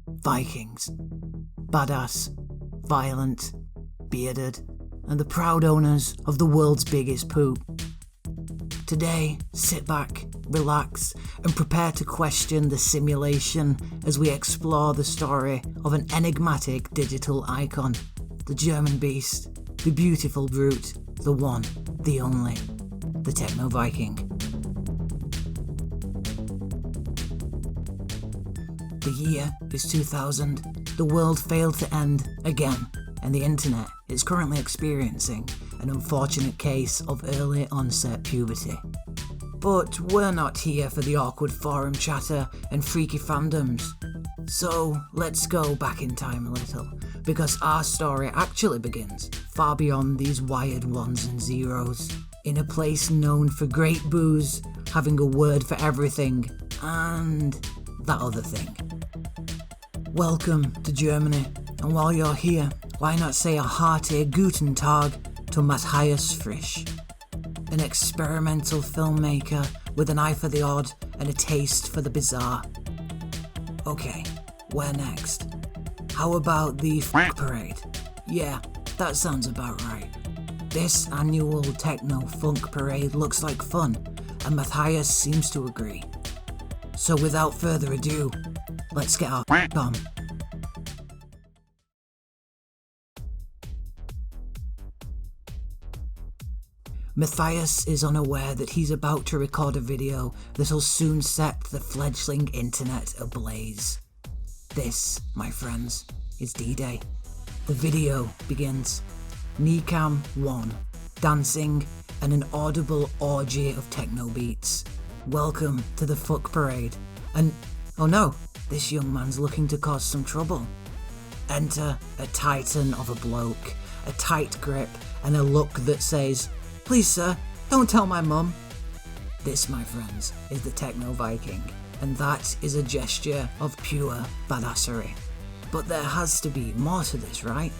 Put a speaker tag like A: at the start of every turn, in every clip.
A: Vikings. Badass, violent, bearded, and the proud owners of the world's biggest poop. Today, sit back, relax, and prepare to question the simulation as we explore the story of an enigmatic digital icon, the German beast, the beautiful brute, the one, the only, the Techno Viking. The year is 2000. The world failed to end again, and the internet is currently experiencing an unfortunate case of early onset puberty. But we're not here for the awkward forum chatter and freaky fandoms. So let's go back in time a little, because our story actually begins far beyond these wired ones and zeros, in a place known for great booze, having a word for everything, and that other thing. Welcome to Germany, and while you're here, why not say a hearty Guten Tag to Matthias Frisch, an experimental filmmaker with an eye for the odd and a taste for the bizarre. Okay, where next? How about the Funk Parade? Yeah, that sounds about right. This annual Techno Funk Parade looks like fun, and Matthias seems to agree. So without further ado, let's get our on. Matthias is unaware that he's about to record a video that'll soon set the fledgling internet ablaze. This, my friends, is D-Day. The video begins. Kneecam 1, dancing, and an audible orgy of techno beats. Welcome to the Fuck Parade. And, oh no, this young man's looking to cause some trouble. Enter a titan of a bloke, a tight grip, and a look that says, "Please sir, don't tell my mum." This, my friends, is the Techno Viking, and that is a gesture of pure badassery. But there has to be more to this, right?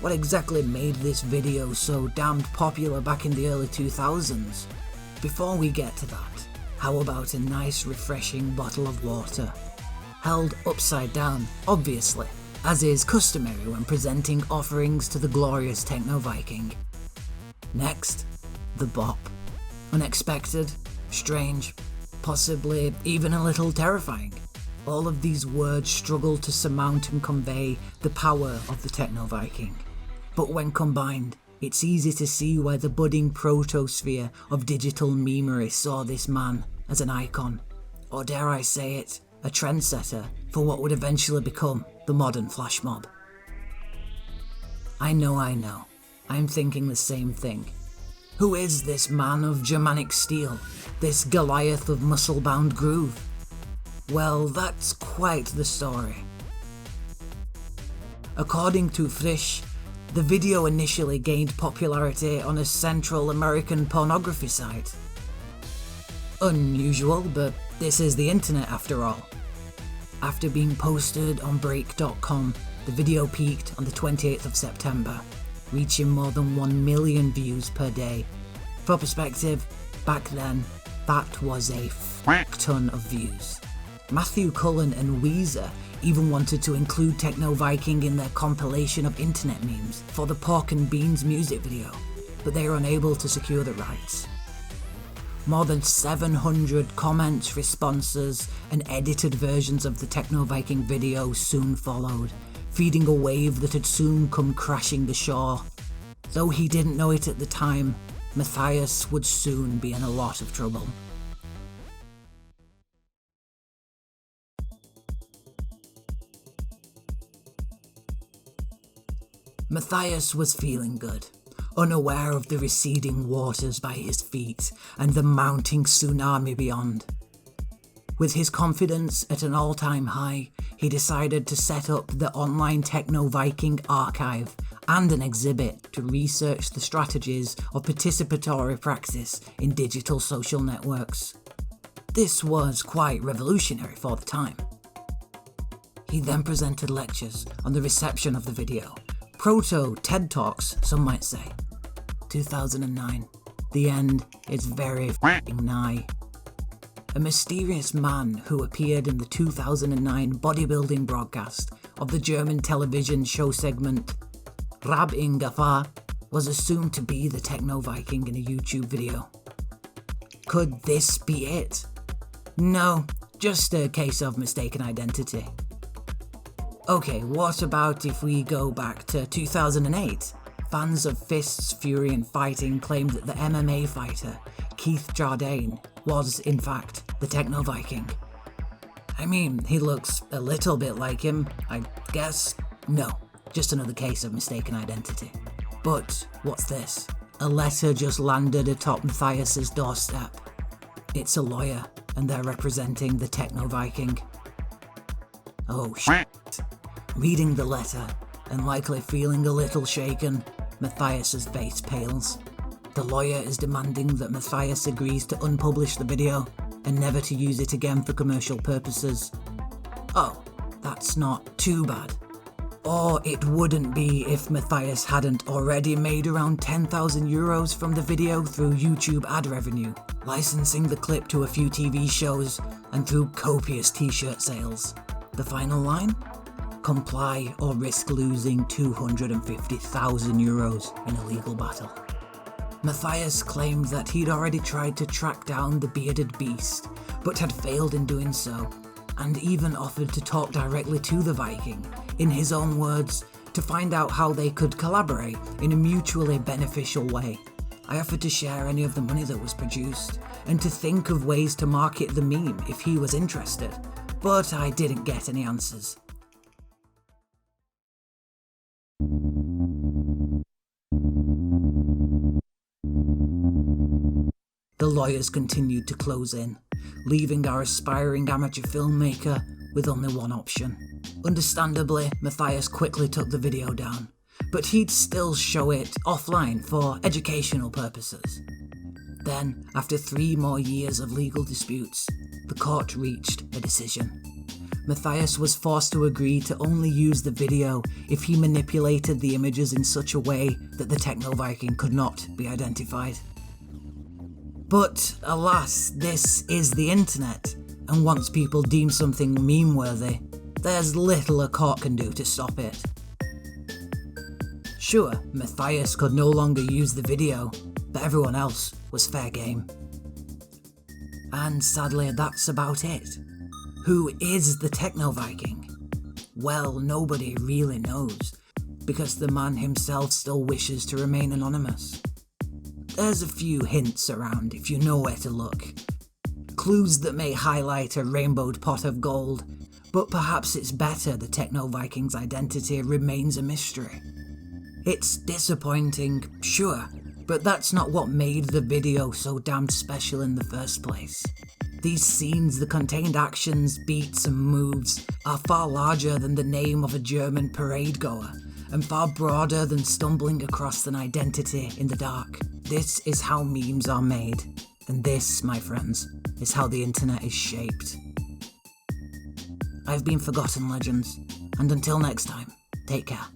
A: What exactly made this video so damned popular back in the early 2000s? Before we get to that, how about a nice refreshing bottle of water? Held upside down, obviously, as is customary when presenting offerings to the glorious Techno Viking. Next, the bop. Unexpected, strange, possibly even a little terrifying. All of these words struggle to surmount and convey the power of the Techno Viking. But when combined, it's easy to see why the budding protosphere of digital memery saw this man as an icon, or dare I say it, a trendsetter for what would eventually become the modern flash mob. I know, I'm thinking the same thing. Who is this man of Germanic steel, this Goliath of muscle-bound groove? Well, that's quite the story. According to Frisch, the video initially gained popularity on a Central American pornography site. Unusual, but this is the internet after all. After being posted on Break.com, the video peaked on the 28th of September, reaching more than 1 million views per day. For perspective, back then, that was a ton of views. Matthew Cullen and Weezer even wanted to include Techno Viking in their compilation of internet memes for the Pork and Beans music video, but they were unable to secure the rights. More than 700 comments, responses, and edited versions of the Techno Viking video soon followed, feeding a wave that had soon come crashing the shore. Though he didn't know it at the time, Matthias would soon be in a lot of trouble. Matthias was feeling good, unaware of the receding waters by his feet and the mounting tsunami beyond. With his confidence at an all-time high, he decided to set up the online Techno Viking archive and an exhibit to research the strategies of participatory practice in digital social networks. This was quite revolutionary for the time. He then presented lectures on the reception of the video. Proto TED Talks, some might say. 2009. The end is very f***ing nigh. a mysterious man who appeared in the 2009 bodybuilding broadcast of the German television show segment Rab in Gefahr was assumed to be the Techno Viking in a YouTube video. Could this be it? No, just a case of mistaken identity. Okay, what about if we go back to 2008? Fans of Fists, Fury and Fighting claimed that the MMA fighter, Keith Jardine, was in fact the Techno Viking. I mean, he looks a little bit like him, I guess. No, just another case of mistaken identity. But what's this? A letter just landed atop Matthias's doorstep. It's a lawyer, and they're representing the Techno Viking. Oh shit. Reading the letter, and likely feeling a little shaken, Matthias's face pales. The lawyer is demanding that Matthias agrees to unpublish the video and never to use it again for commercial purposes. Oh, that's not too bad. Or it wouldn't be if Matthias hadn't already made around 10,000 euros from the video through YouTube ad revenue, licensing the clip to a few TV shows, and through copious t-shirt sales. The final line? Comply or risk losing 250,000 euros in a legal battle. Matthias claimed that he'd already tried to track down the bearded beast, but had failed in doing so, and even offered to talk directly to the Viking, in his own words, to find out how they could collaborate in a mutually beneficial way. I offered to share any of the money that was produced, and to think of ways to market the meme if he was interested, but I didn't get any answers. The lawyers continued to close in, leaving our aspiring amateur filmmaker with only one option. Understandably, Matthias quickly took the video down, but he'd still show it offline for educational purposes. Then, after 3 more years of legal disputes, the court reached a decision. Matthias was forced to agree to only use the video if he manipulated the images in such a way that the Techno Viking could not be identified. But alas, this is the internet, and once people deem something meme-worthy, there's little a court can do to stop it. Sure, Matthias could no longer use the video, but everyone else was fair game. And sadly, that's about it. Who is the Techno Viking? Well, nobody really knows, because the man himself still wishes to remain anonymous. There's a few hints around if you know where to look. Clues that may highlight a rainbowed pot of gold, but perhaps it's better the Techno Viking's identity remains a mystery. It's disappointing, sure, but that's not what made the video so damned special in the first place. These scenes, the contained actions, beats and moves, are far larger than the name of a German parade goer, and far broader than stumbling across an identity in the dark. This is how memes are made, and this, my friends, is how the internet is shaped. I've been Forgotten Legends, and until next time, take care.